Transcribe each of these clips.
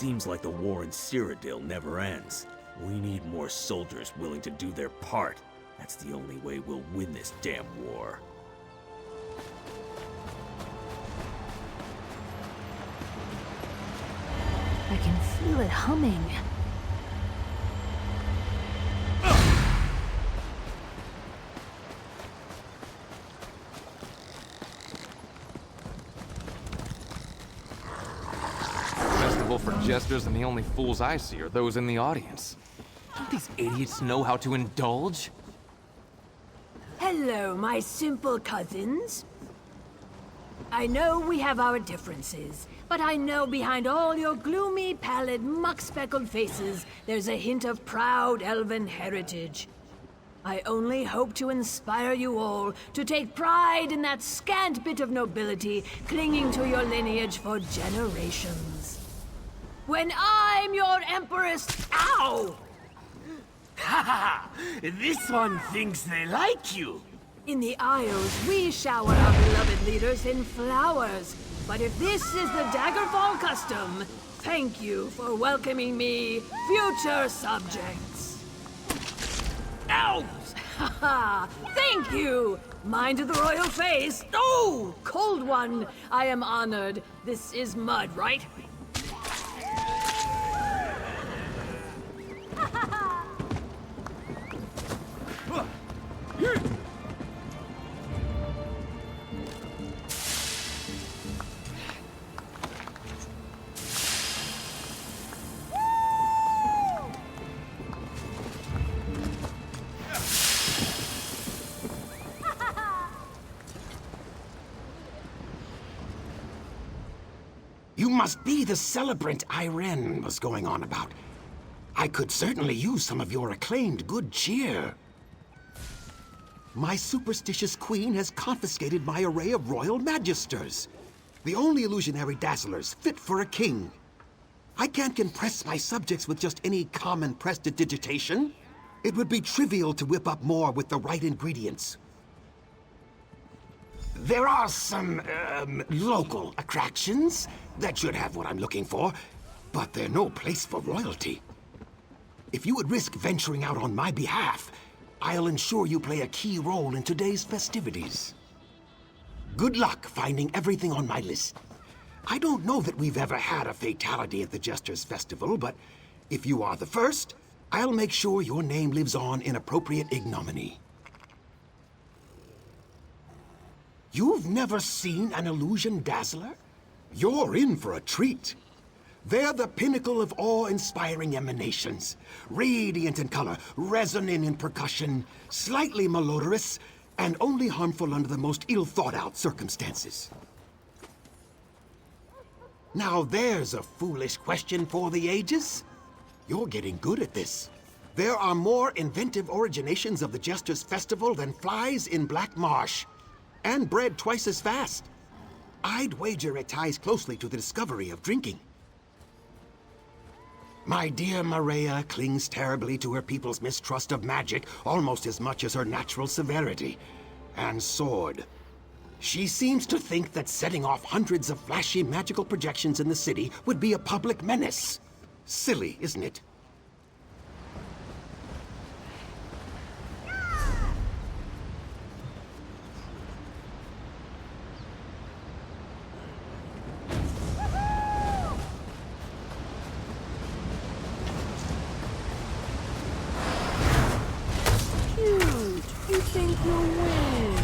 Seems like the war in Cyrodiil never ends. We need more soldiers willing to do their part. That's the only way we'll win this damn war. I can feel it humming. Festival for jesters, and the only fools I see are those in the audience. Don't these idiots know how to indulge? Hello, my simple cousins. I know we have our differences, but I know behind all your gloomy, pallid, muck-speckled faces, there's a hint of proud elven heritage. I only hope to inspire you all to take pride in that scant bit of nobility clinging to your lineage for generations. When I'm your empress... Ow! Ha ha! This one thinks they like you! In the Isles, we shower our beloved leaders in flowers. But if this is the Daggerfall custom, thank you for welcoming me, future subjects. Ow! Haha! Thank you! Mind to the royal face. Oh! Cold one! I am honored. This is mud, right? You must be the celebrant Irene was going on about. I could certainly use some of your acclaimed good cheer. My superstitious queen has confiscated my array of royal magisters, the only illusionary dazzlers fit for a king. I can't impress my subjects with just any common prestidigitation. It would be trivial to whip up more with the right ingredients. There are some, local attractions that should have what I'm looking for, but they're no place for royalty. If you would risk venturing out on my behalf, I'll ensure you play a key role in today's festivities. Good luck finding everything on my list. I don't know that we've ever had a fatality at the Jesters' Festival, but if you are the first, I'll make sure your name lives on in appropriate ignominy. You've never seen an illusion dazzler? You're in for a treat. They're the pinnacle of awe-inspiring emanations. Radiant in color, resonant in percussion, slightly malodorous, and only harmful under the most ill-thought-out circumstances. Now there's a foolish question for the ages. You're getting good at this. There are more inventive originations of the Jesters' Festival than flies in Black Marsh, and bred twice as fast. I'd wager it ties closely to the discovery of drinking. My dear Maria clings terribly to her people's mistrust of magic almost as much as her natural severity and sword. She seems to think that setting off hundreds of flashy magical projections in the city would be a public menace. Silly, isn't it? You think you'll win?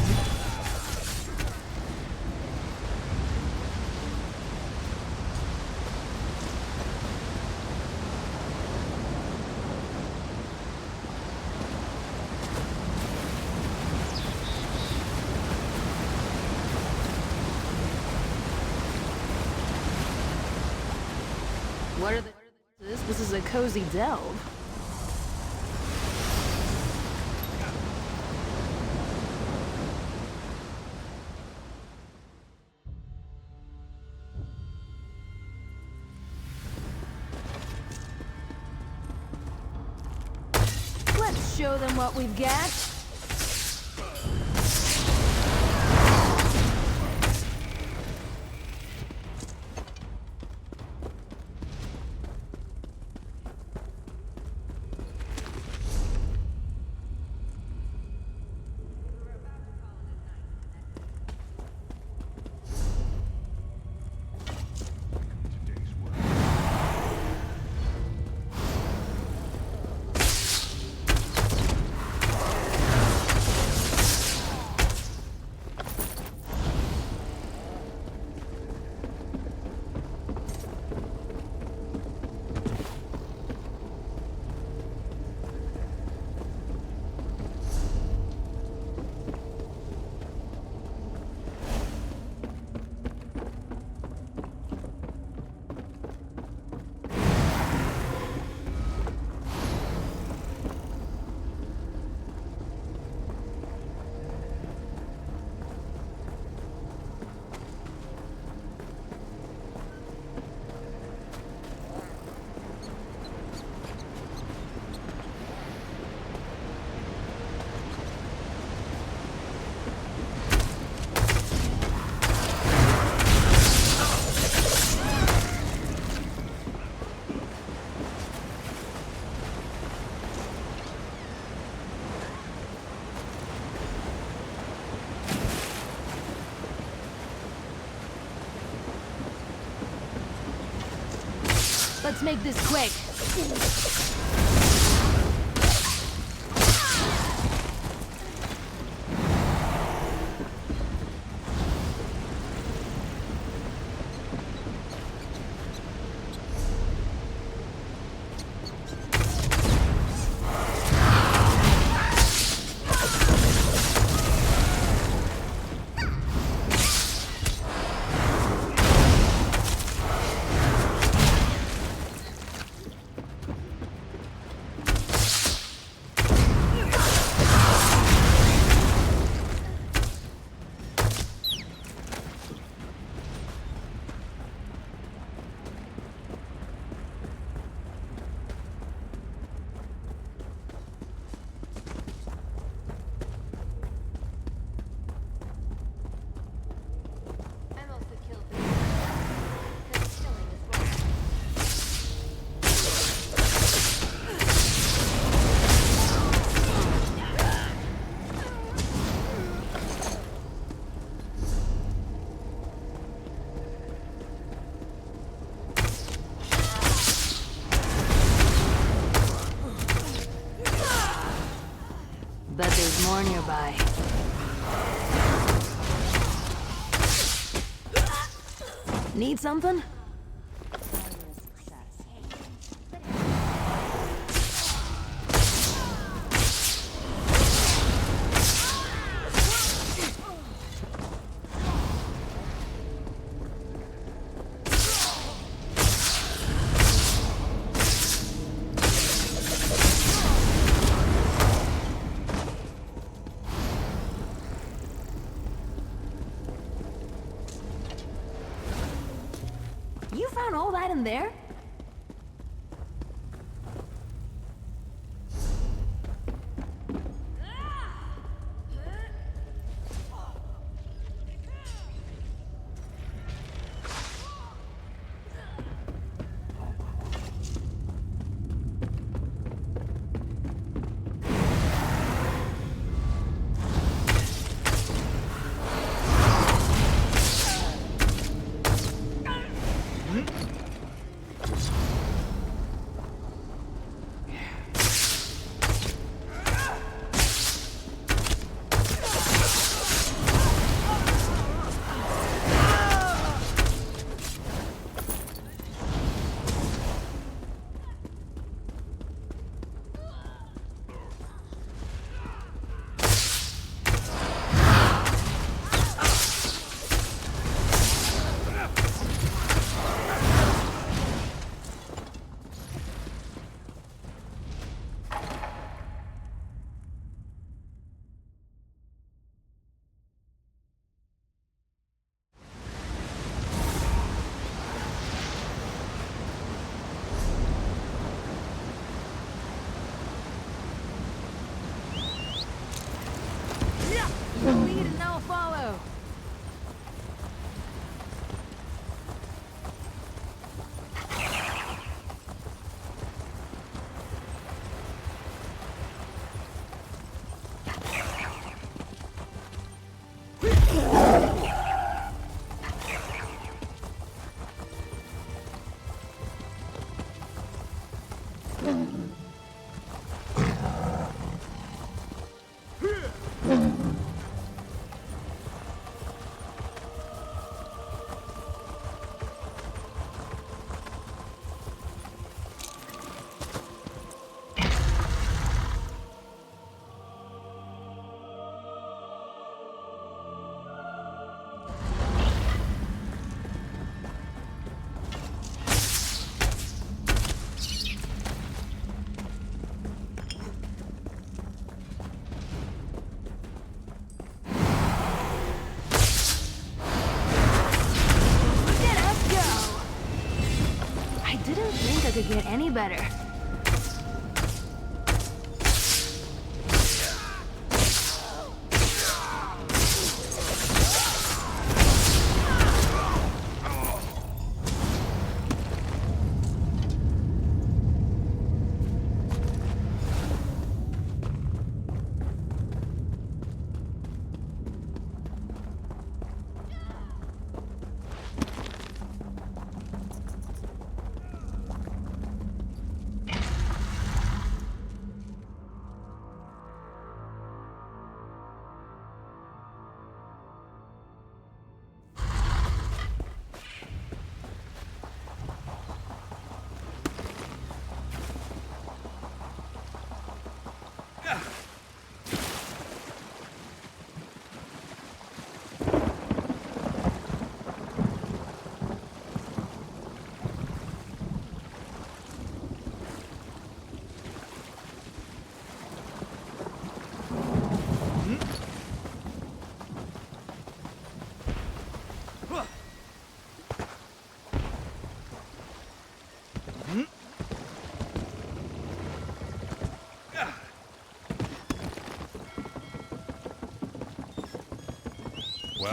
What are the... This is a cozy delve. Let's show them what we've got. Let's make this quick. Bet there's more nearby. Need something? You found all that in there? Lead and I'll follow. Could get any better.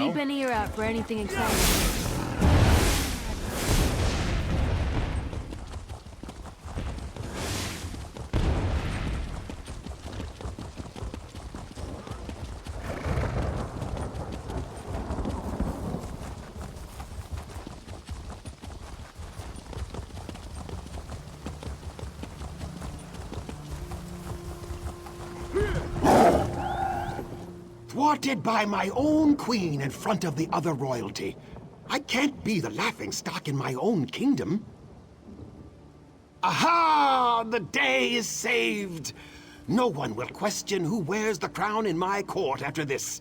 Keep an ear out for anything exciting. Thwarted by my own queen in front of the other royalty. I can't be the laughingstock in my own kingdom. Aha! The day is saved! No one will question who wears the crown in my court after this.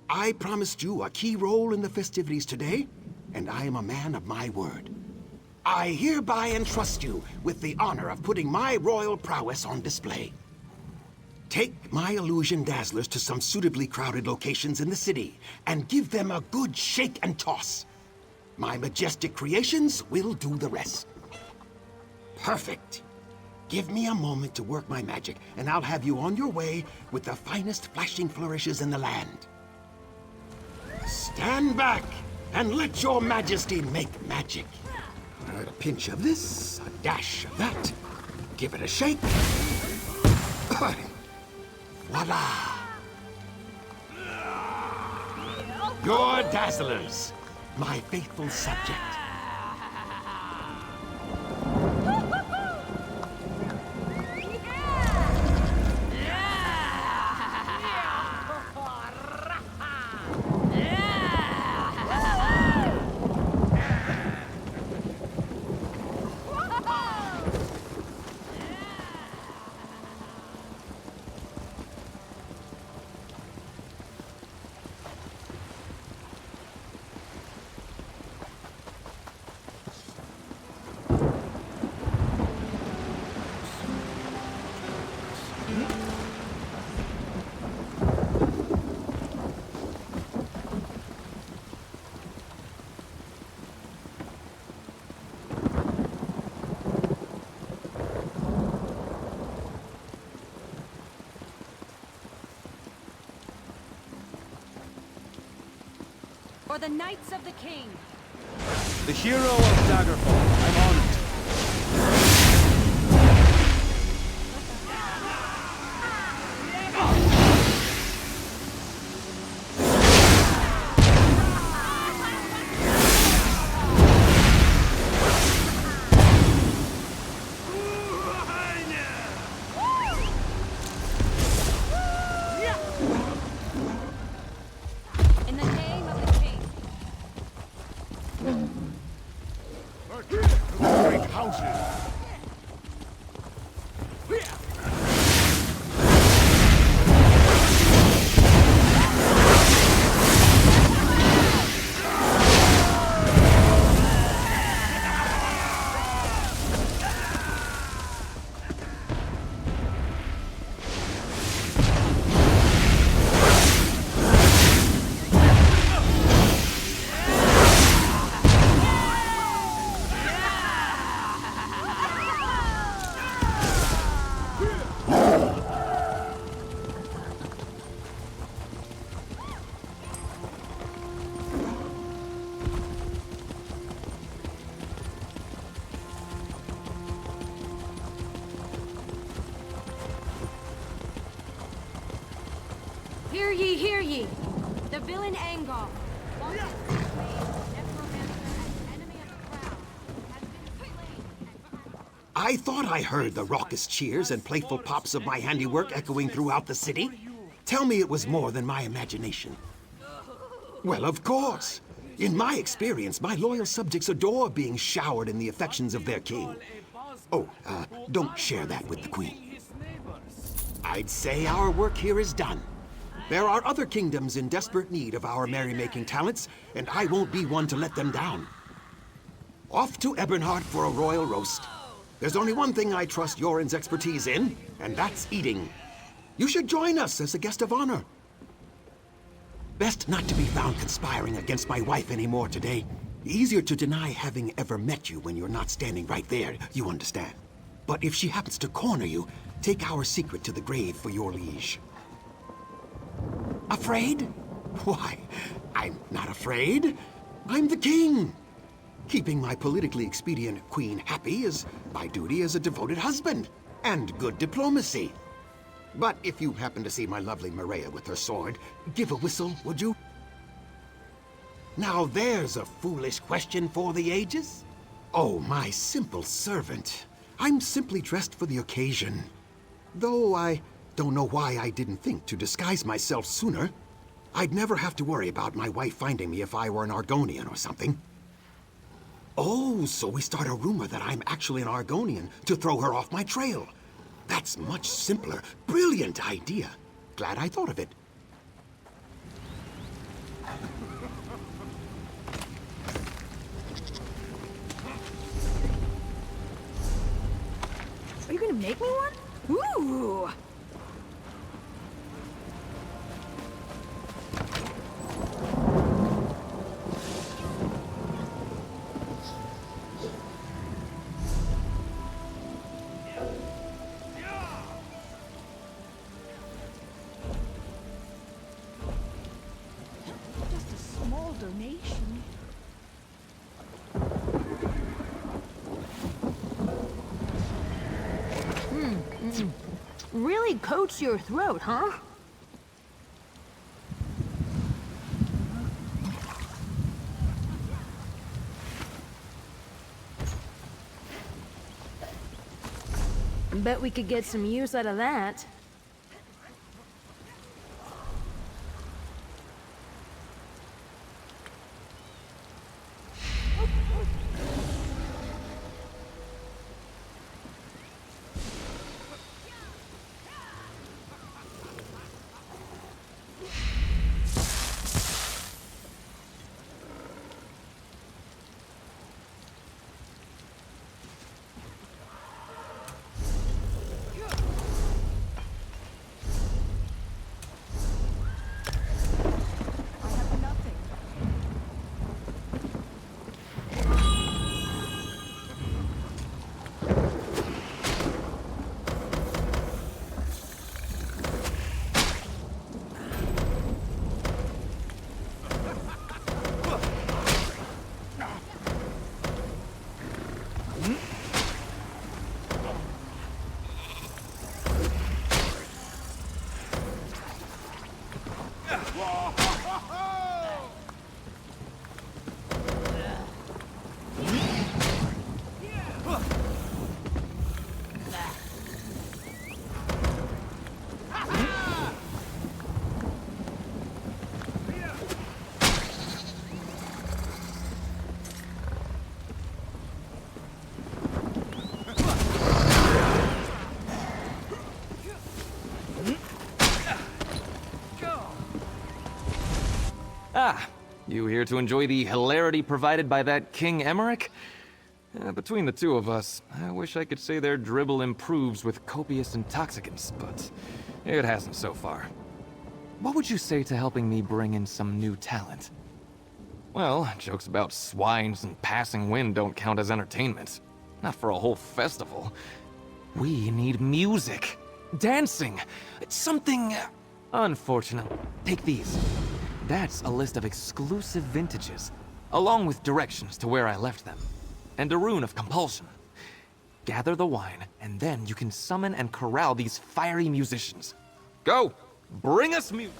I promised you a key role in the festivities today, and I am a man of my word. I hereby entrust you with the honor of putting my royal prowess on display. Take my illusion dazzlers to some suitably crowded locations in the city, and give them a good shake and toss. My majestic creations will do the rest. Perfect. Give me a moment to work my magic, and I'll have you on your way with the finest flashing flourishes in the land. Stand back, and let your majesty make magic. A pinch of this, a dash of that. Give it a shake. Voila! Your dazzlers, my faithful subject. For the Knights of the King. The hero of Daggerfall. I'm honored. In the name of the King. Great houses. Hear ye, hear ye! The villain Angol, wanted to be necromancer and enemy of the crown, has been slain. I thought I heard the raucous cheers and playful pops of my handiwork echoing throughout the city. Tell me it was more than my imagination. Well, of course. In my experience, my loyal subjects adore being showered in the affections of their king. Oh, don't share that with the queen. I'd say our work here is done. There are other kingdoms in desperate need of our merrymaking talents, and I won't be one to let them down. Off to Ebernhardt for a royal roast. There's only one thing I trust Yoren's expertise in, and that's eating. You should join us as a guest of honor. Best not to be found conspiring against my wife anymore today. Easier to deny having ever met you when you're not standing right there, you understand. But if she happens to corner you, take our secret to the grave for your liege. Afraid? Why, I'm not afraid. I'm the king. Keeping my politically expedient queen happy is my duty as a devoted husband, and good diplomacy. But if you happen to see my lovely Maria with her sword, give a whistle, would you? Now there's a foolish question for the ages. Oh, my simple servant. I'm simply dressed for the occasion. Though I don't know why I didn't think to disguise myself sooner. I'd never have to worry about my wife finding me if I were an Argonian or something. Oh, so we start a rumor that I'm actually an Argonian to throw her off my trail. That's much simpler. Brilliant idea. Glad I thought of it. Are you gonna make me one? Ooh! Just a small donation. Really coats your throat, huh? Bet we could get some use out of that. Ah, you here to enjoy the hilarity provided by that King Emmerich? Between the two of us, I wish I could say their dribble improves with copious intoxicants, but it hasn't so far. What would you say to helping me bring in some new talent? Well, jokes about swines and passing wind don't count as entertainment. Not for a whole festival. We need music, dancing, something... Unfortunate. Take these. That's a list of exclusive vintages, along with directions to where I left them, and a rune of compulsion. Gather the wine, and then you can summon and corral these fiery musicians. Go! Bring us music!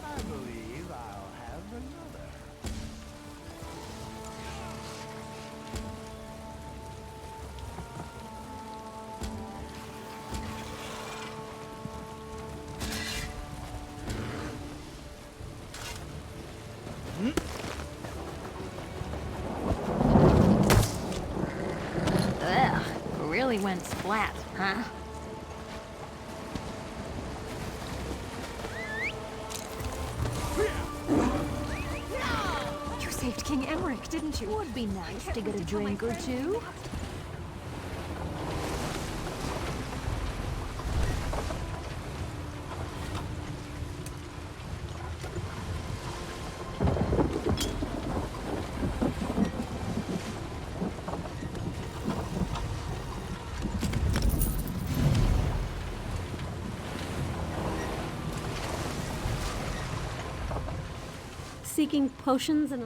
I believe I'll have another. Ugh, really went splat, huh? You saved King Emmerich, didn't you? Would be nice to get a drink or two. seeking potions and...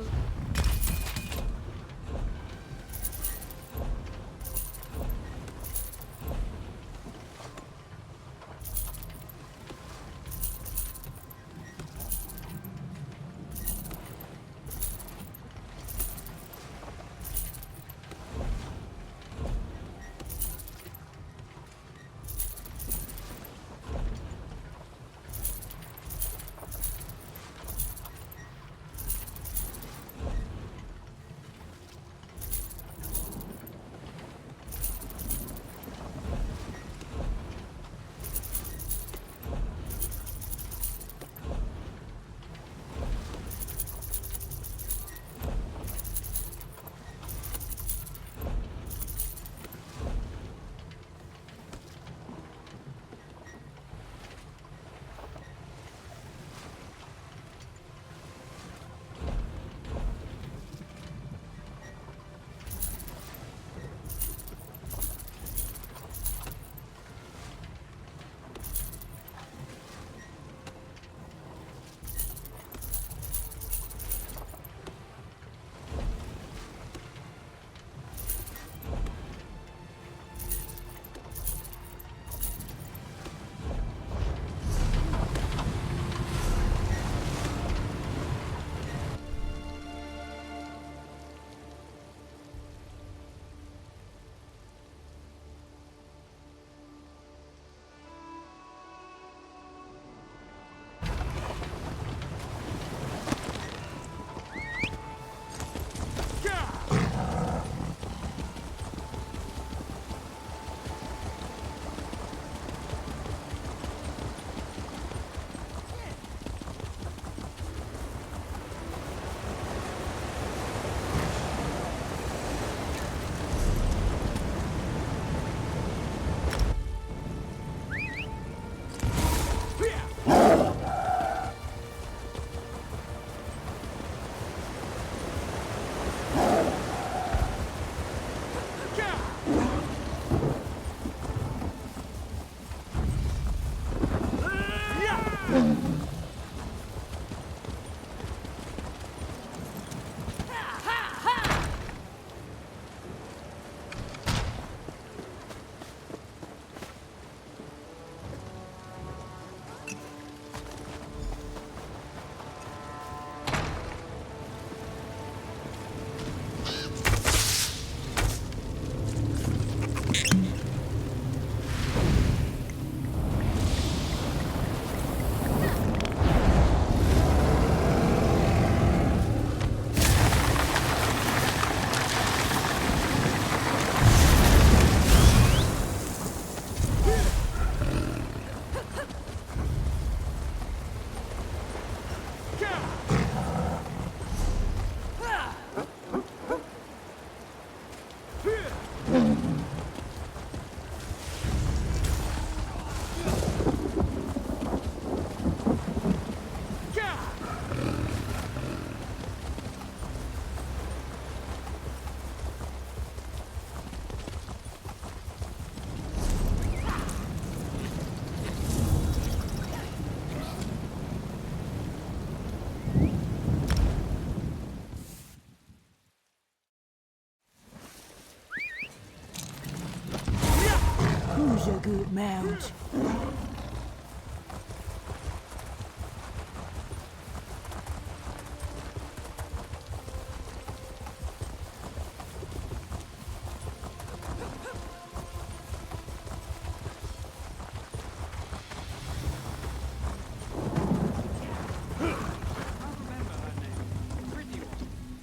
Who's a good mount?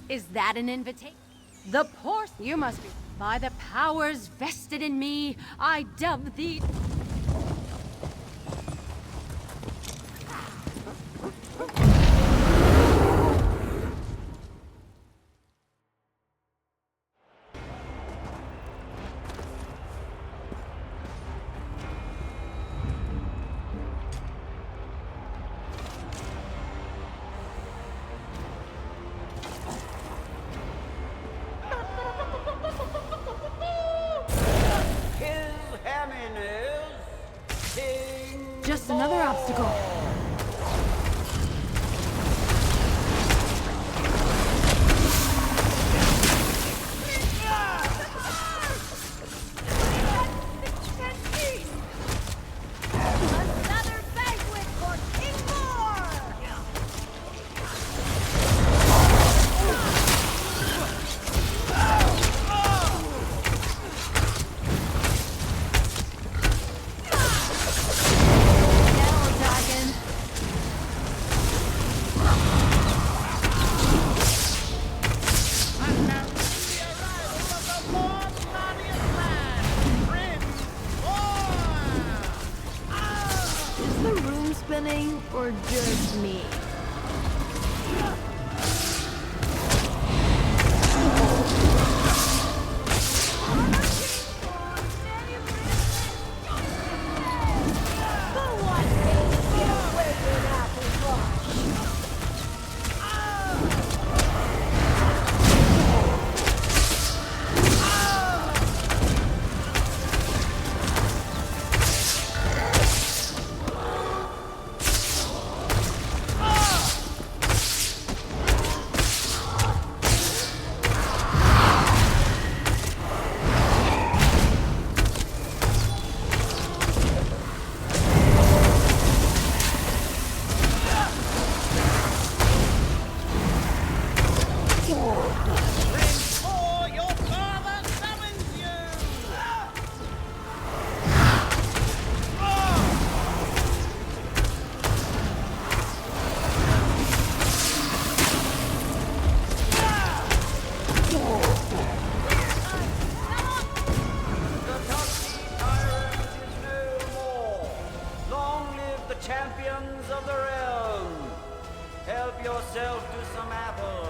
Is that an invitation? The poor... You must be... By the powers vested in me, I dub thee... Just another obstacle. just me. Champions of the realm, help yourself to some apples.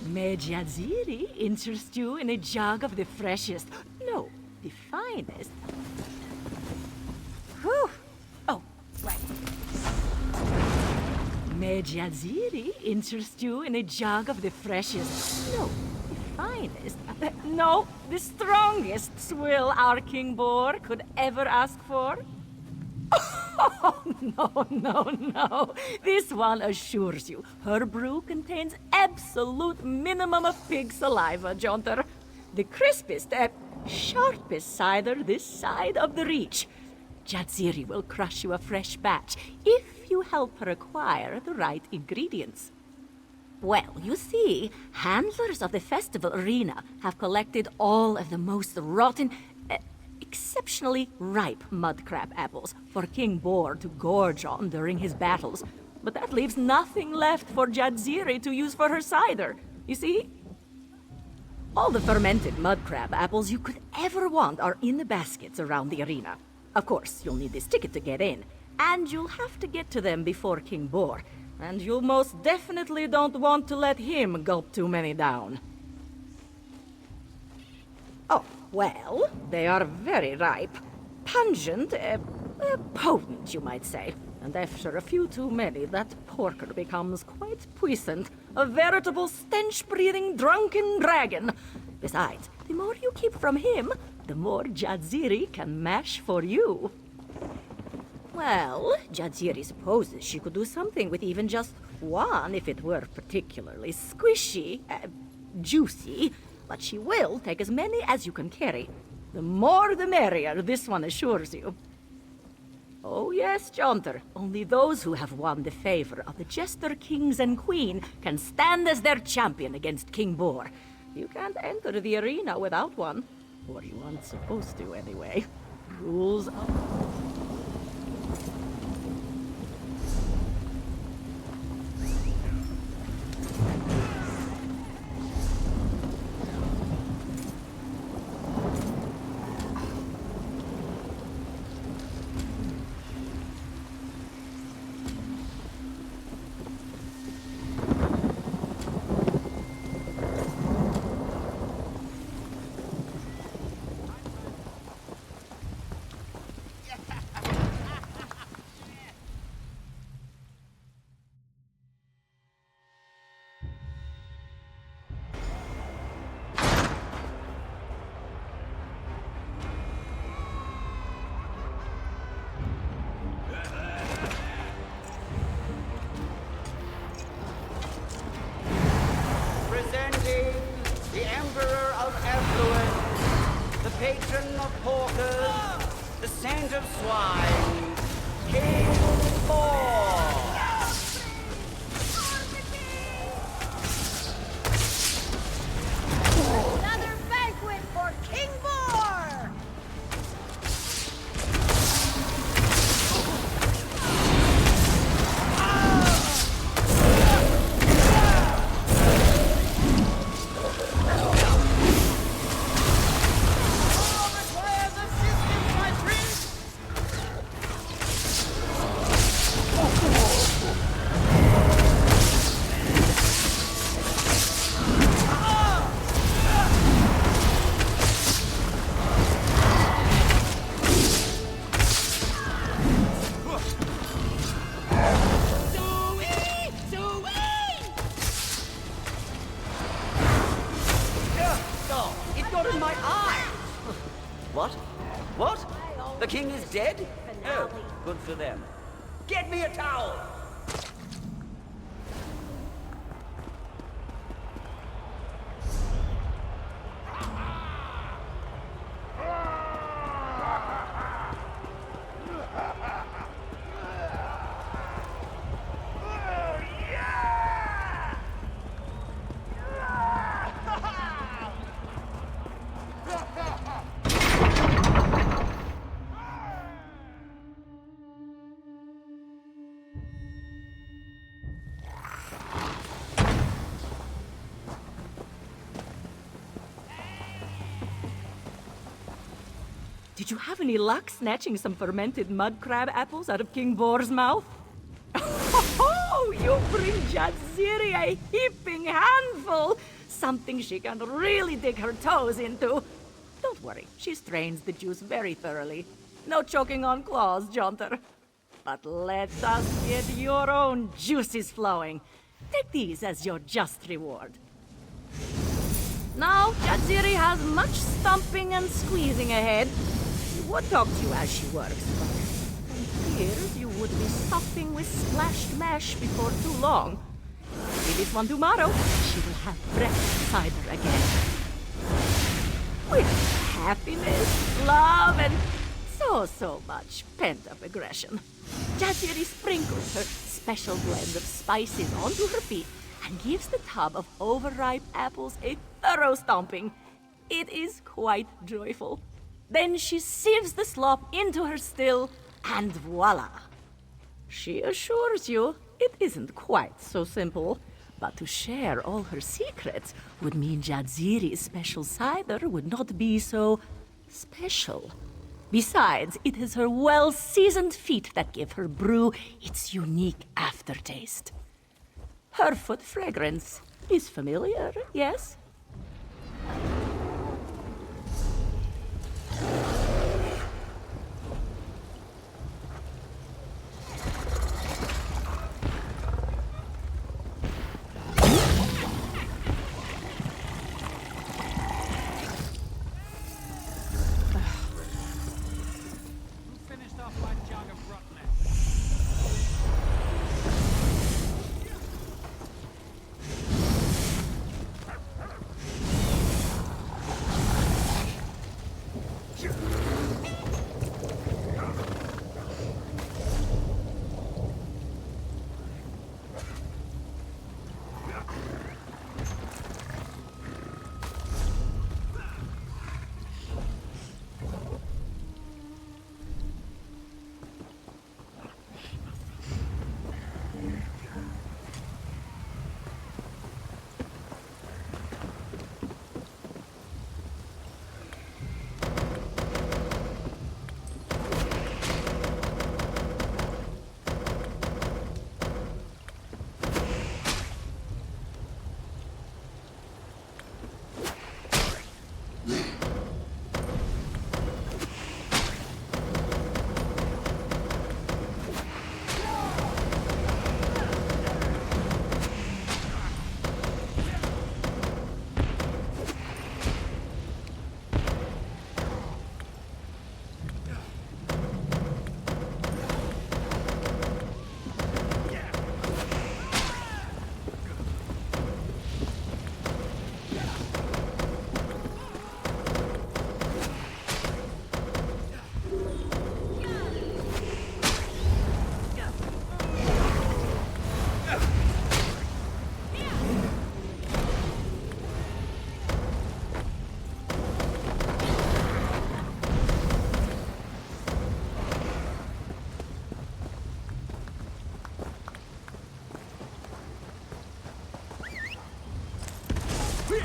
May Jadziri interest you in a jug of the freshest, no, the finest. Whew. Oh, right. May Jadziri interest you in a jug of the freshest, no, the finest, no, the strongest swill our King Boar could ever ask for? Oh, no. This one assures you her brew contains absolute minimum of pig saliva, Jaunter. The crispest, sharpest cider this side of the reach. Jadziri will crush you a fresh batch if you help her acquire the right ingredients. Well, you see, handlers of the festival arena have collected all of the most rotten, exceptionally ripe mudcrab apples for King Boar to gorge on during his battles. But that leaves nothing left for Jadziri to use for her cider. You see? All the fermented mudcrab apples you could ever want are in the baskets around the arena. Of course, you'll need this ticket to get in, and you'll have to get to them before King Boar. And you most definitely don't want to let him gulp too many down. Oh, well, they are very ripe. Pungent, potent, you might say. And after a few too many, that porker becomes quite puissant. A veritable stench-breathing drunken dragon. Besides, the more you keep from him, the more Jadziri can mash for you. Well, Jadziri supposes she could do something with even just one if it were particularly squishy, juicy. But she will take as many as you can carry. The more the merrier, this one assures you. Oh yes, Jaunter, only those who have won the favor of the Jester Kings and Queen can stand as their champion against King Boar. You can't enter the arena without one. Or you aren't supposed to, anyway. Rules of... patron of porkers, the saint of swine, King Boar. Another banquet in my eye! What? What? The king is dead? Oh, good for them. Get me a towel! Did you have any luck snatching some fermented mud crab apples out of King Boar's mouth? Oh, you bring Jadziri a heaping handful! Something she can really dig her toes into. Don't worry, she strains the juice very thoroughly. No choking on claws, Jaunter. But let us get your own juices flowing. Take these as your just reward. Now, Jadziri has much stomping and squeezing ahead. She would talk to you as she works, but I feared you would be supping with splashed mash before too long. Maybe this one tomorrow, she will have breakfast cider again. With happiness, love, and so much pent-up aggression. Jadziri sprinkles her special blend of spices onto her feet and gives the tub of overripe apples a thorough stomping. It is quite joyful. Then she sieves the slop into her still, and voila! She assures you it isn't quite so simple, but to share all her secrets would mean Jadziri's special cider would not be so special. Besides, it is her well-seasoned feet that give her brew its unique aftertaste. Her foot fragrance is familiar, yes?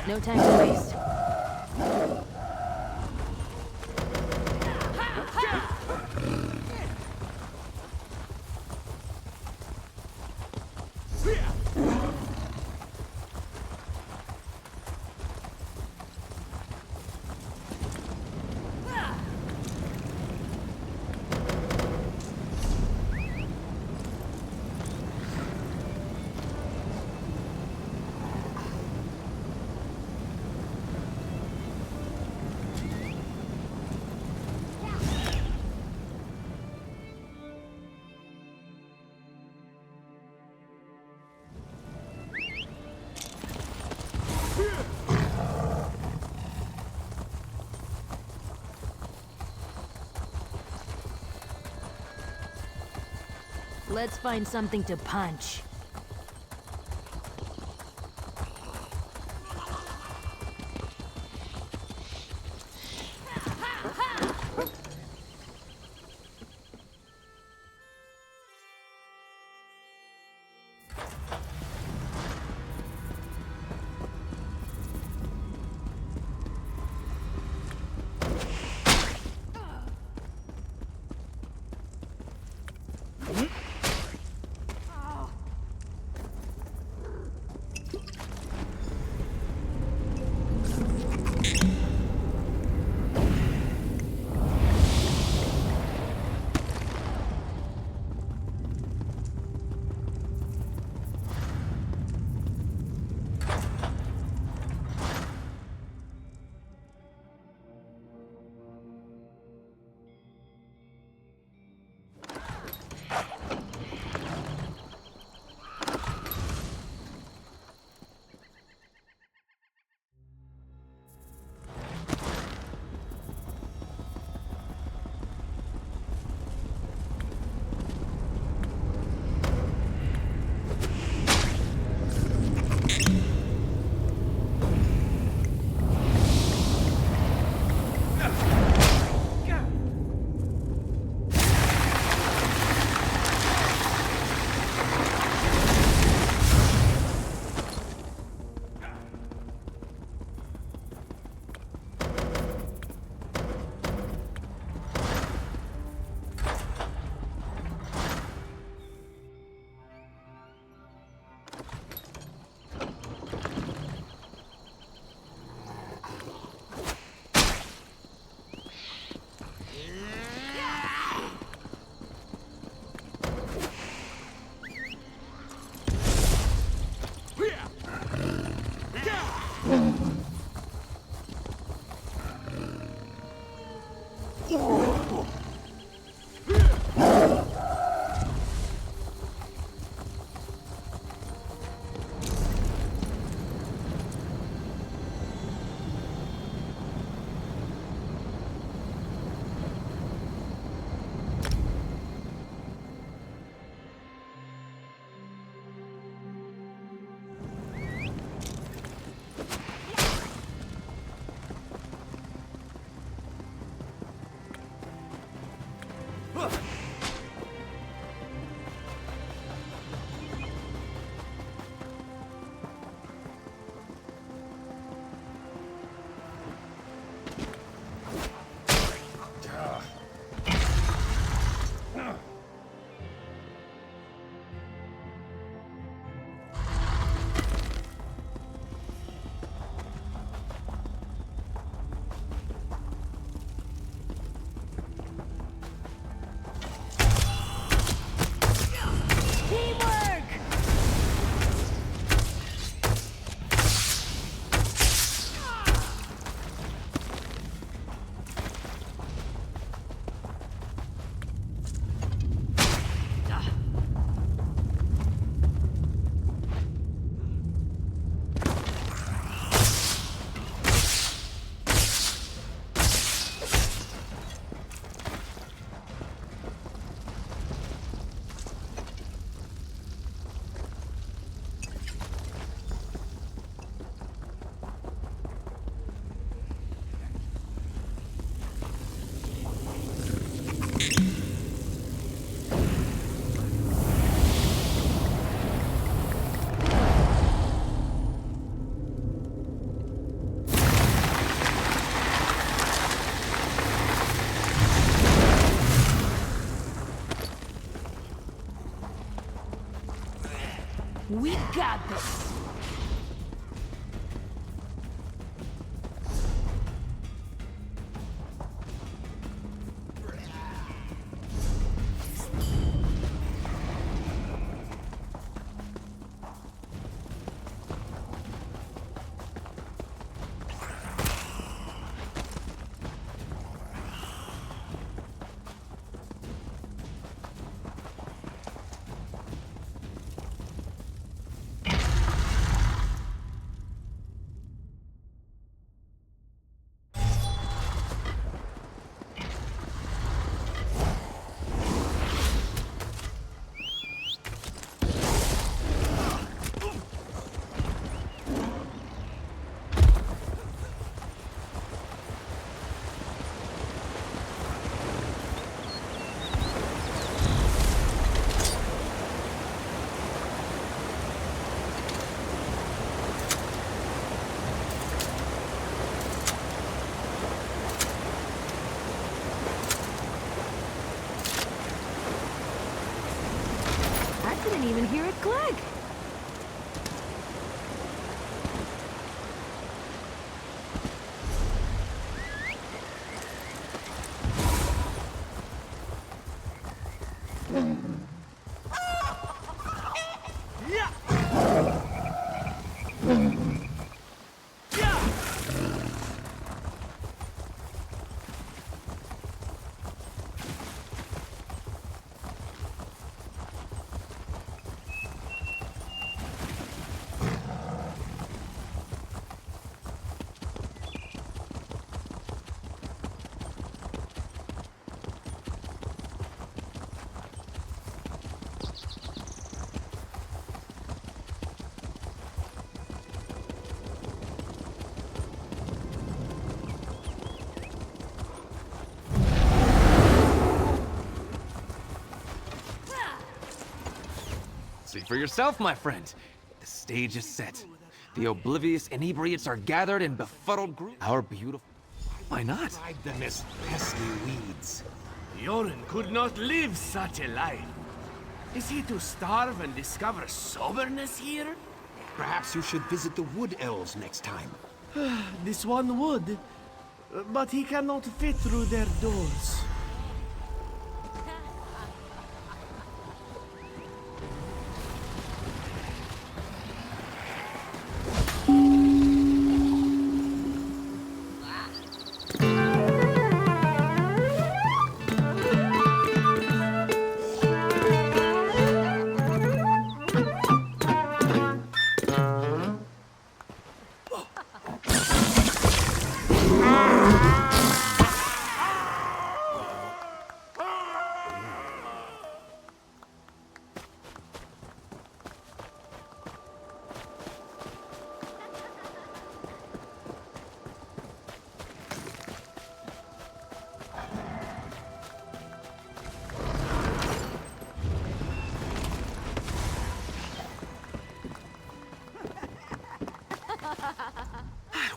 No time to waste. Let's find something to punch. We got this! even hear it click. See for yourself, my friend. The stage is set. The oblivious inebriates are gathered in befuddled groups. Our beautiful... Why not? Ride them as pesky weeds. Yoren could not live such a life. Is he to starve and discover soberness here? Perhaps you should visit the wood elves next time. This one would, but he cannot fit through their doors.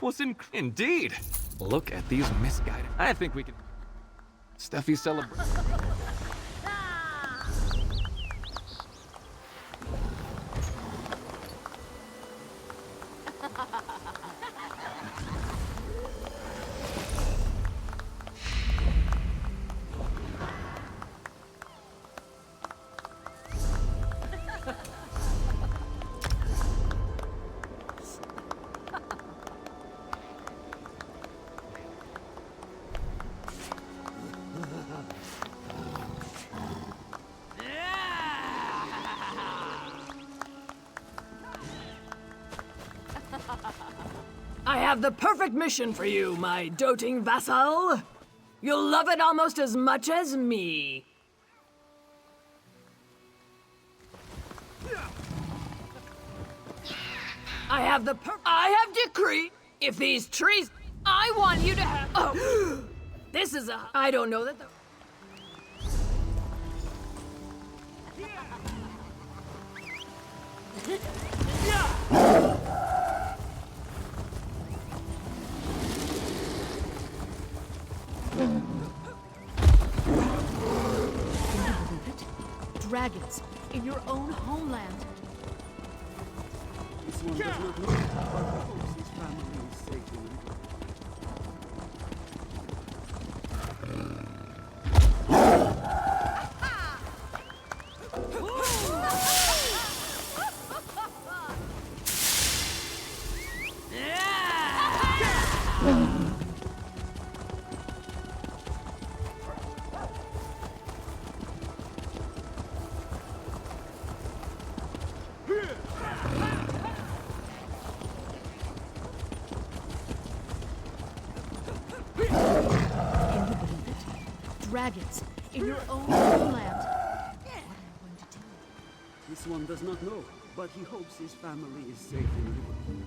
Was indeed. Look at these misguided. I think we can. Stuffy celebration. I have the perfect mission for you, my doting vassal. You'll love it almost as much as me. I have decree. If these trees, I want you to have. Oh, this is a. I don't know that. Dragons in your own homeland. This one does not know, but he hopes his family is safe in England. Dragons in your own homeland. What am I going to do? This one does not know, but he hopes his family is safe in England.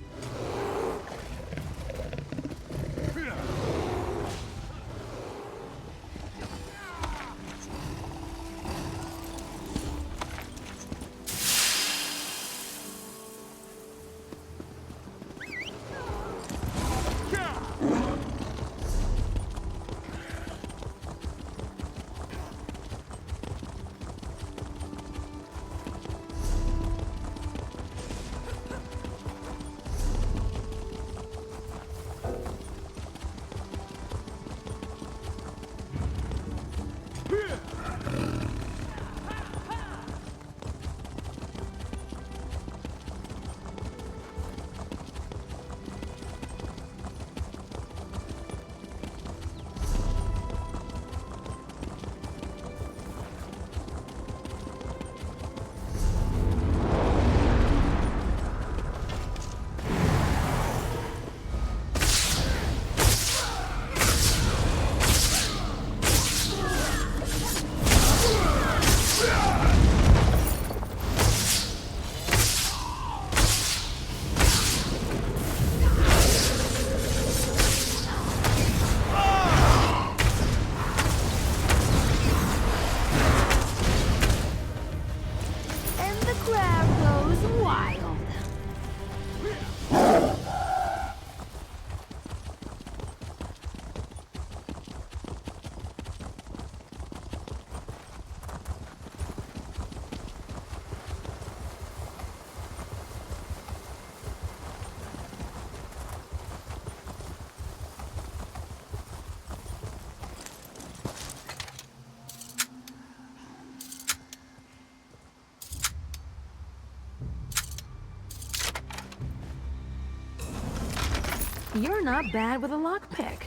You're not bad with a lockpick.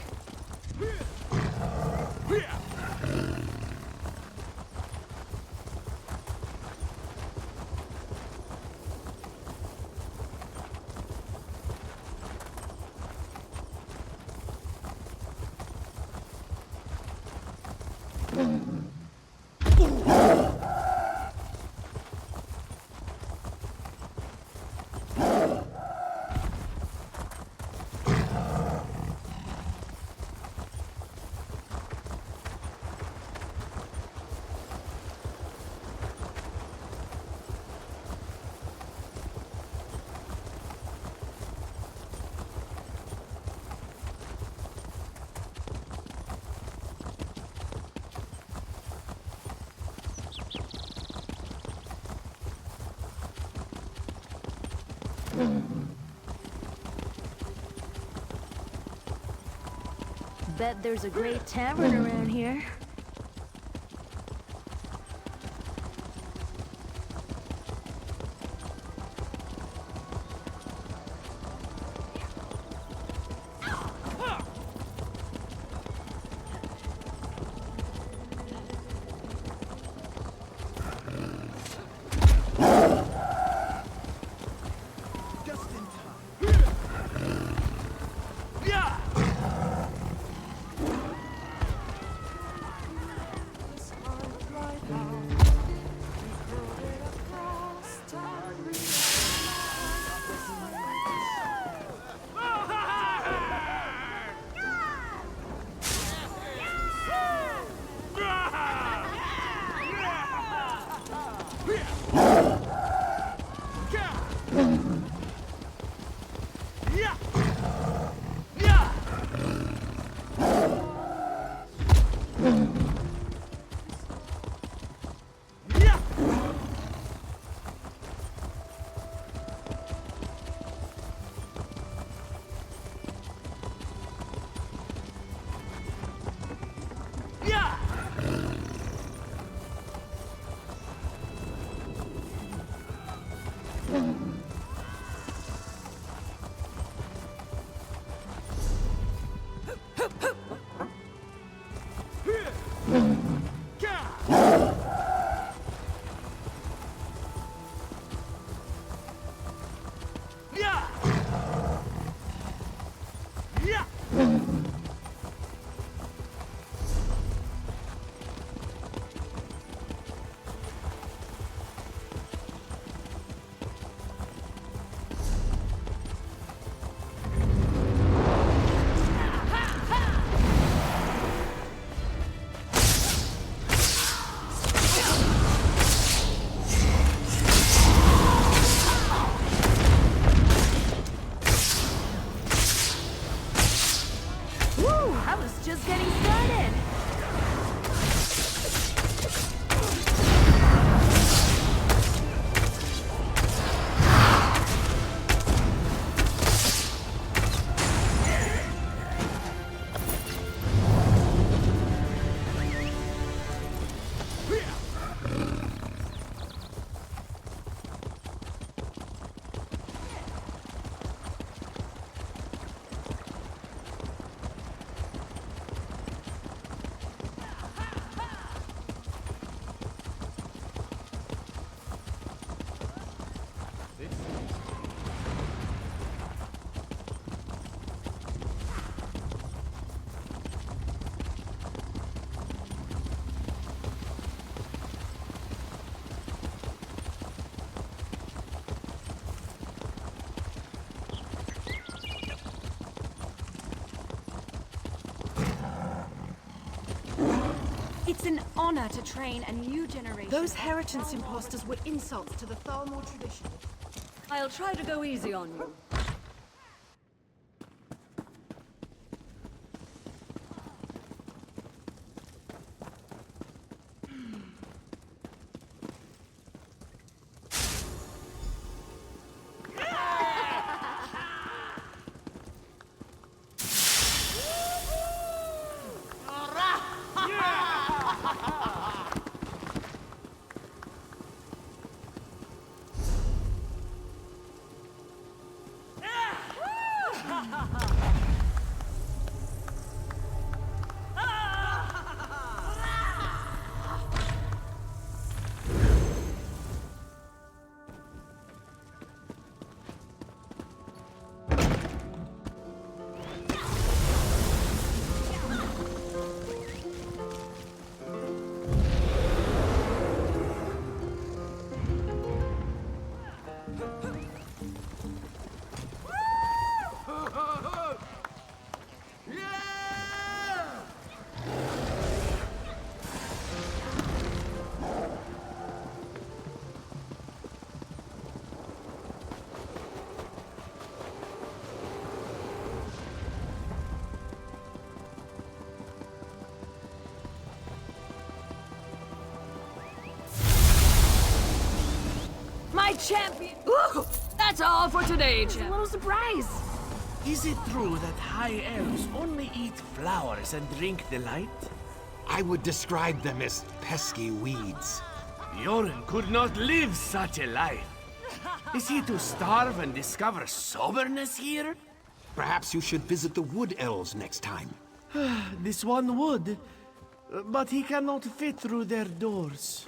Bet there's a great tavern around here. It's an honor to train a new generation. Those Heritance imposters were insults to the Thalmor tradition. I'll try to go easy on you. champion! Ooh, that's all for today, It's a champ. little surprise. Is it true that high elves only eat flowers and drink the light? I would describe them as pesky weeds. Joran could not live such a life. Is he to starve and discover soberness here? Perhaps you should visit the wood elves next time. This one would, but he cannot fit through their doors.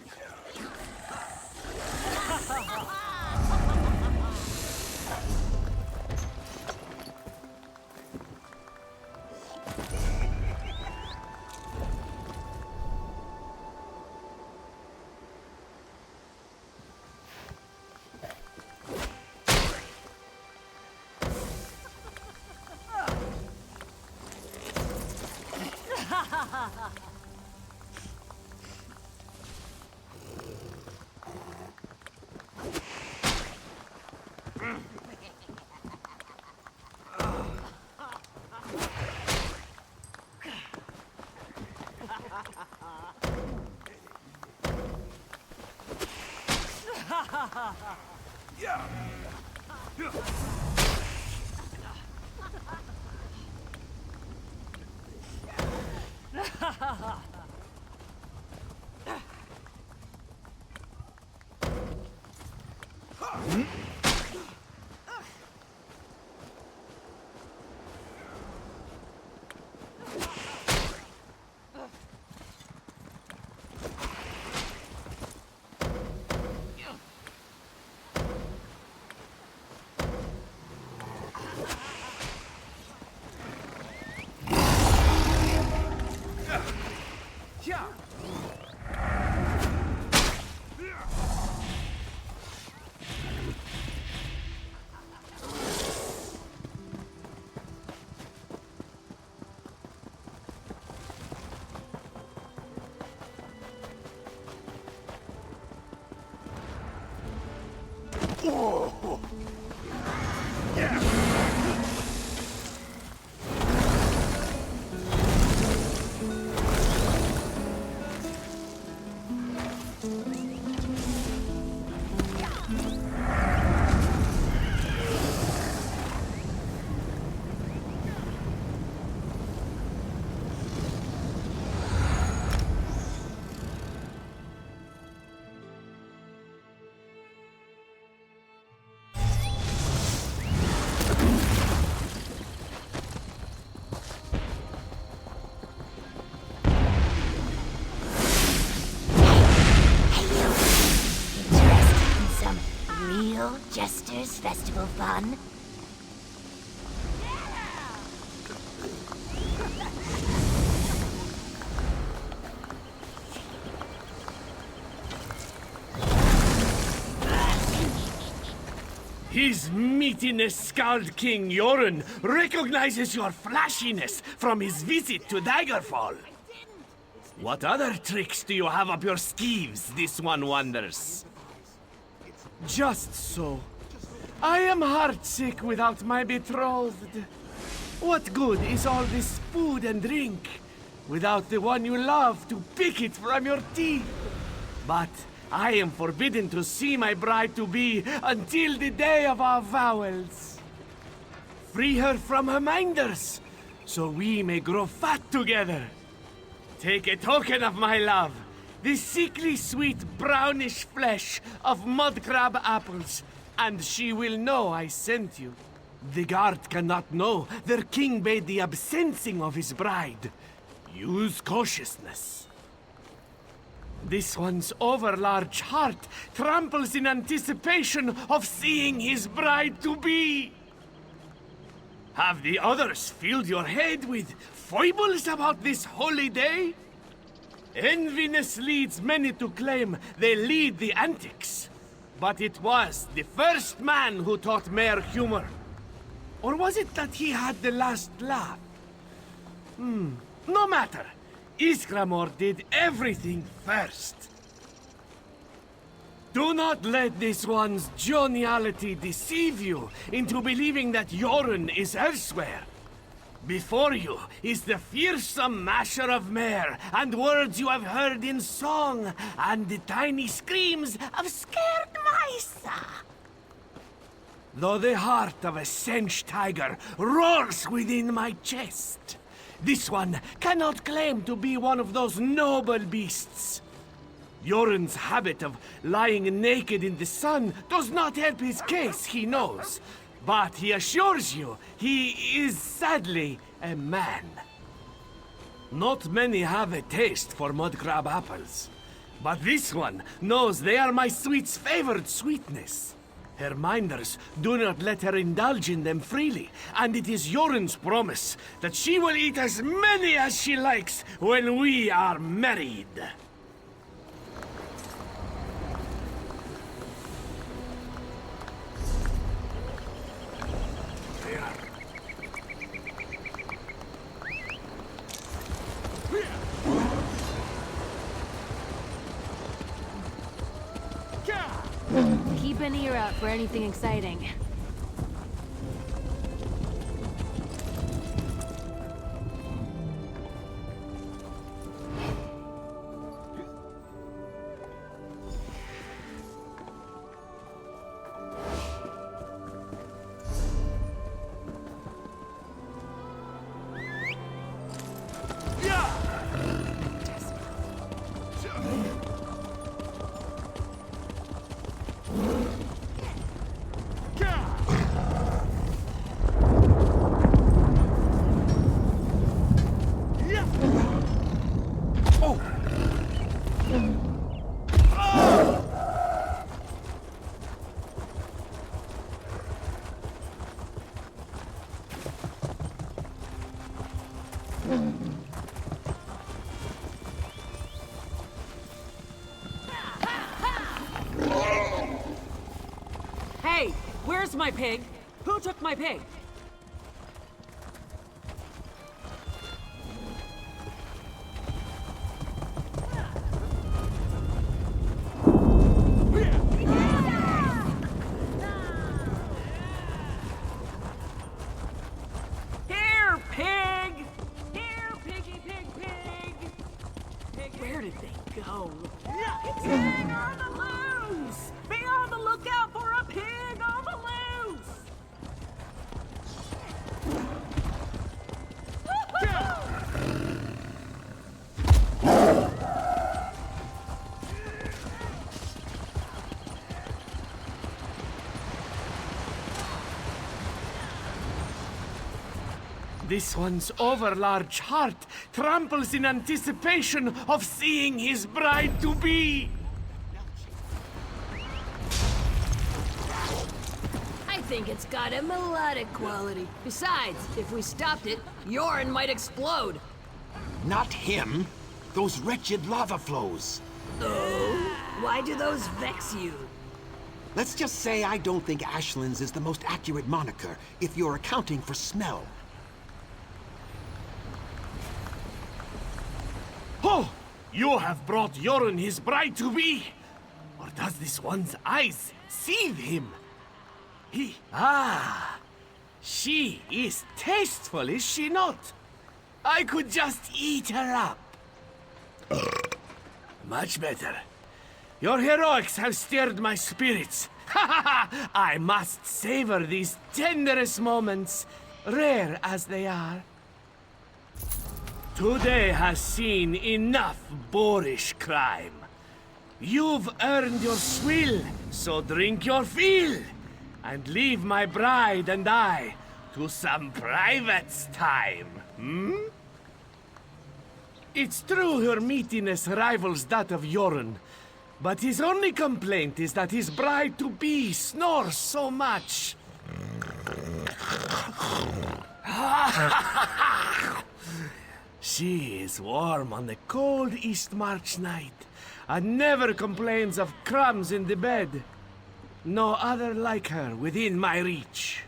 Jester's Festival fun? His meatiness Scald King Joran recognizes your flashiness from his visit to Daggerfall. What other tricks do you have up your sleeves, this one wonders? Just so. I am heartsick without my betrothed. What good is all this food and drink without the one you love to pick it from your teeth? But I am forbidden to see my bride-to-be until the day of our vowels. Free her from her minders, so we may grow fat together. Take a token of my love, the sickly sweet brownish flesh of mud crab apples, and she will know I sent you. The guard cannot know their king bade the absencing of his bride. Use cautiousness. This one's overlarge heart tramples in anticipation of seeing his bride-to-be. Have the others filled your head with foibles about this holy day? Enviness leads many to claim they lead the antics. But it was the first man who taught Mayor humor. Or was it that he had the last laugh? No matter. Iskramor did everything first. Do not let this one's joviality deceive you into believing that Joran is elsewhere. Before you is the fearsome masher of mare, and words you have heard in song, and the tiny screams of scared mice. Though the heart of a cinch tiger roars within my chest, this one cannot claim to be one of those noble beasts. Yoren's habit of lying naked in the sun does not help his case, he knows. But he assures you he is sadly a man. Not many have a taste for mud crab apples, but this one knows they are my sweet's favored sweetness. Her minders do not let her indulge in them freely, and it is Yoren's promise that she will eat as many as she likes when we are married. Keep an ear out for anything exciting. Hey, where's my pig? Who took my pig? Here, pig! Here, piggy, pig, pig! Where did they go? Pig on the loose! Be on the lookout for a pig on the loose! This one's overlarge heart tramples in anticipation of seeing his bride-to-be. I think it's got a melodic quality. Besides, if we stopped it, Yoren might explode. Not him. Those wretched lava flows. Oh? Why do those vex you? Let's just say I don't think Ashlands is the most accurate moniker if you're accounting for smell. Oh! You have brought Yoren his bride-to-be! Or does this one's eyes seethe him? She is tasteful, is she not? I could just eat her up. Much better. Your heroics have stirred my spirits. I must savor these tenderest moments, rare as they are. Today has seen enough boorish crime. You've earned your swill, so drink your fill. And leave my bride and I to some private time, It's true her meatiness rivals that of Yoren, but his only complaint is that his bride-to-be snores so much. She is warm on the cold East March night, and never complains of crumbs in the bed. No other like her within my reach.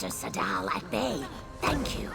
Master Sadal at bay. Thank you.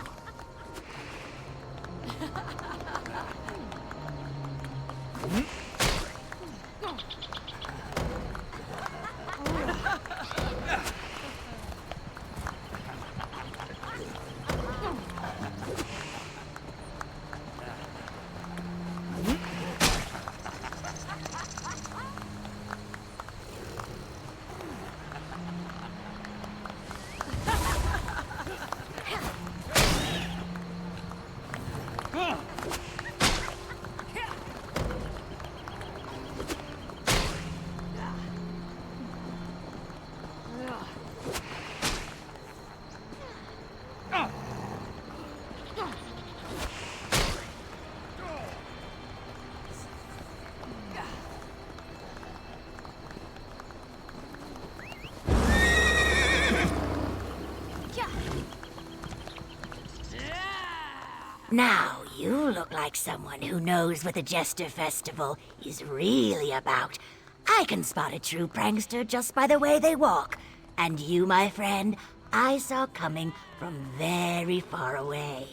Now, you look like someone who knows what the Jester Festival is really about. I can spot a true prankster just by the way they walk. And you, my friend, I saw coming from very far away.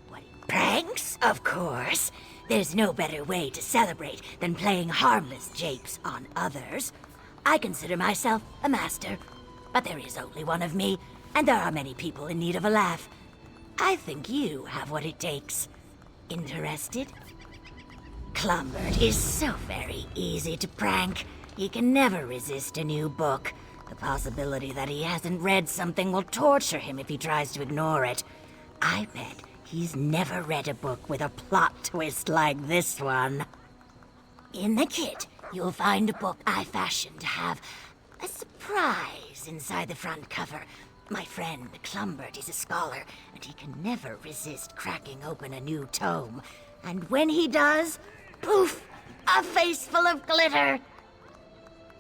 What, pranks? Of course. There's no better way to celebrate than playing harmless japes on others. I consider myself a master, but there is only one of me, and there are many people in need of a laugh. I think you have what it takes. Interested? Clumbert is so very easy to prank. He can never resist a new book. The possibility that he hasn't read something will torture him if he tries to ignore it. I bet he's never read a book with a plot twist like this one. In the kit, you'll find a book I fashioned to have a surprise inside the front cover. My friend Clumbert is a scholar, and he can never resist cracking open a new tome. And when he does, poof, a face full of glitter.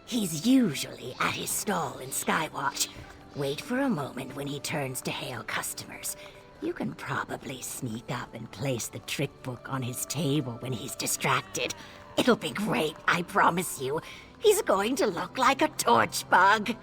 He's usually at his stall in Skywatch. Wait for a moment when he turns to hail customers. You can probably sneak up and place the trick book on his table when he's distracted. It'll be great, I promise you. He's going to look like a torch bug.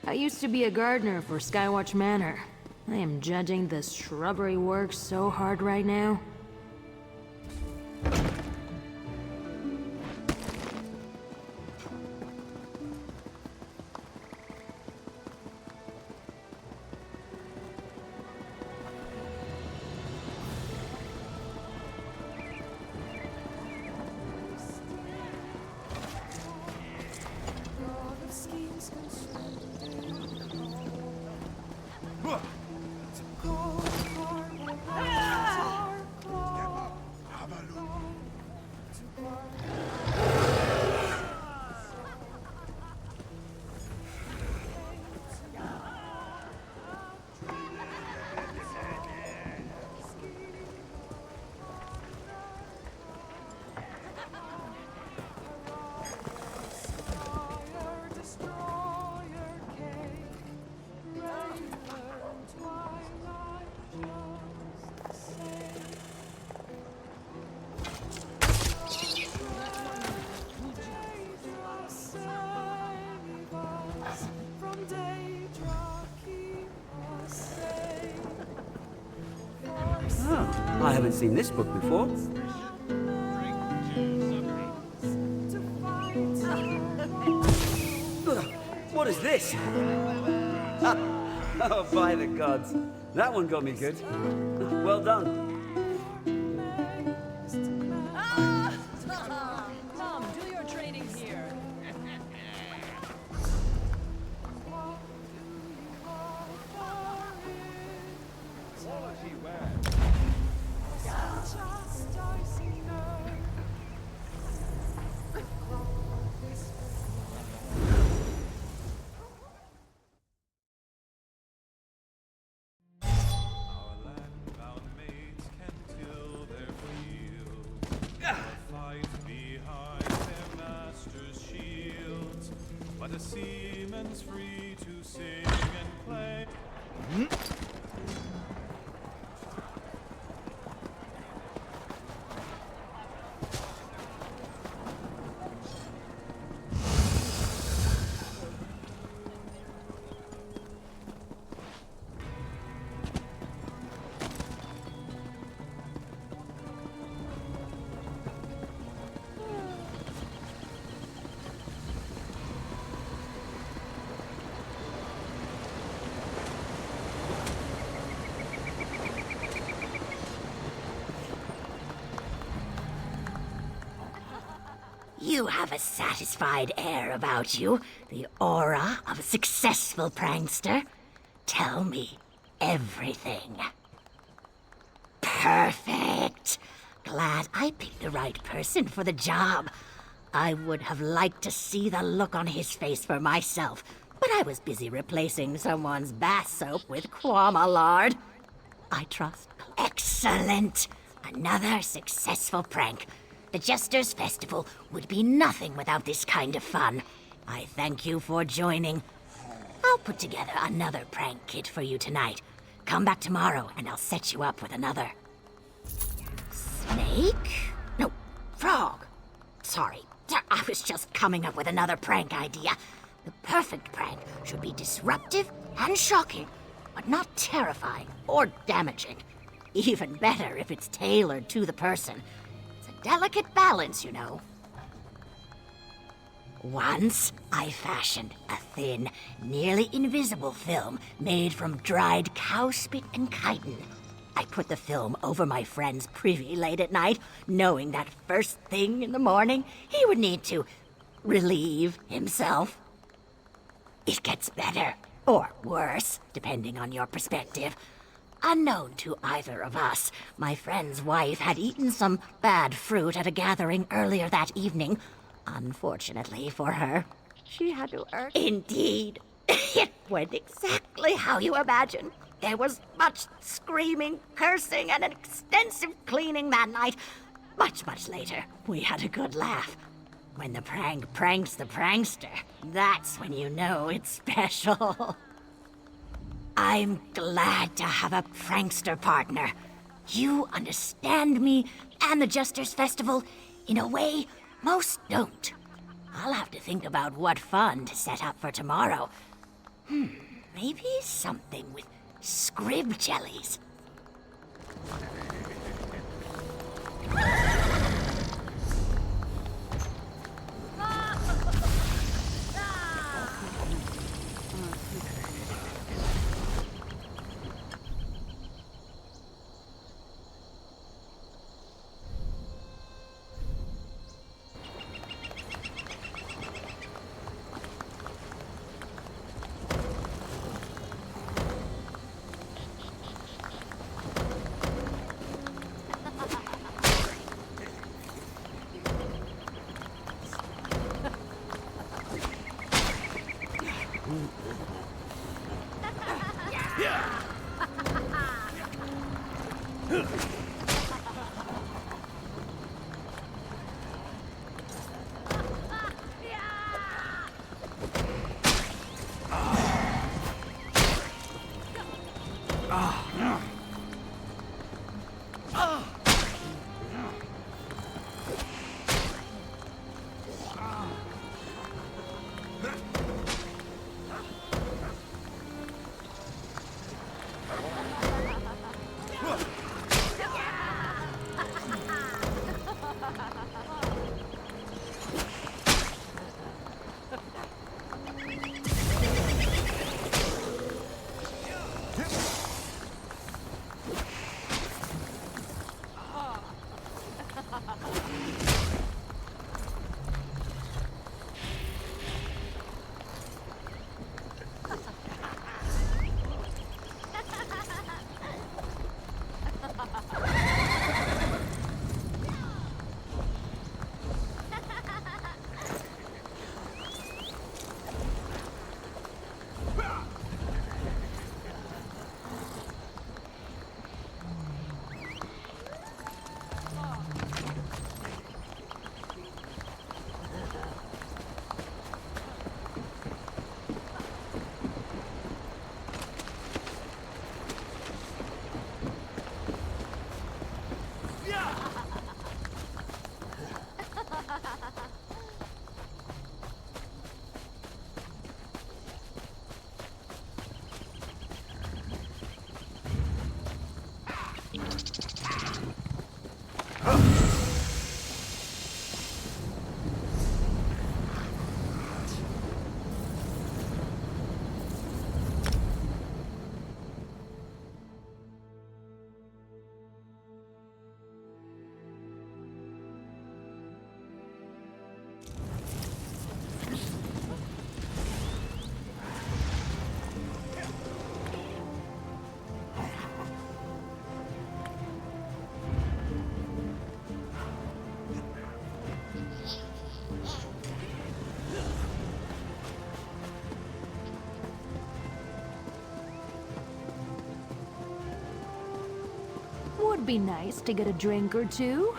I used to be a gardener for Skywatch Manor. I am judging this shrubbery work so hard right now. I haven't seen this book before. What is this? Oh, by the gods. That one got me good. Well done. Come, do your training here. But a seaman's free to sing and play. You have a satisfied air about you, the aura of a successful prankster. Tell me everything. Perfect. Glad I picked the right person for the job. I would have liked to see the look on his face for myself, but I was busy replacing someone's bath soap with Kwama lard. I trust. Excellent. Another successful prank. The Jester's Festival would be nothing without this kind of fun. I thank you for joining. I'll put together another prank kit for you tonight. Come back tomorrow and I'll set you up with another. Snake? No, frog. Sorry, I was just coming up with another prank idea. The perfect prank should be disruptive and shocking, but not terrifying or damaging. Even better if it's tailored to the person. Delicate balance, you know. Once, I fashioned a thin, nearly invisible film made from dried cow spit and chitin. I put the film over my friend's privy late at night, knowing that first thing in the morning, he would need to relieve himself. It gets better, or worse, depending on your perspective. Unknown to either of us, my friend's wife had eaten some bad fruit at a gathering earlier that evening. Unfortunately for her, she had to earn. Indeed, it went exactly how you imagined. There was much screaming, cursing, and an extensive cleaning that night. Much later, we had a good laugh. When the prank pranks the prankster, that's when you know it's special. I'm glad to have a prankster partner. You understand me and the Jester's Festival in a way most don't. I'll have to think about what fun to set up for tomorrow. Maybe something with scrib jellies. be nice to get a drink or two.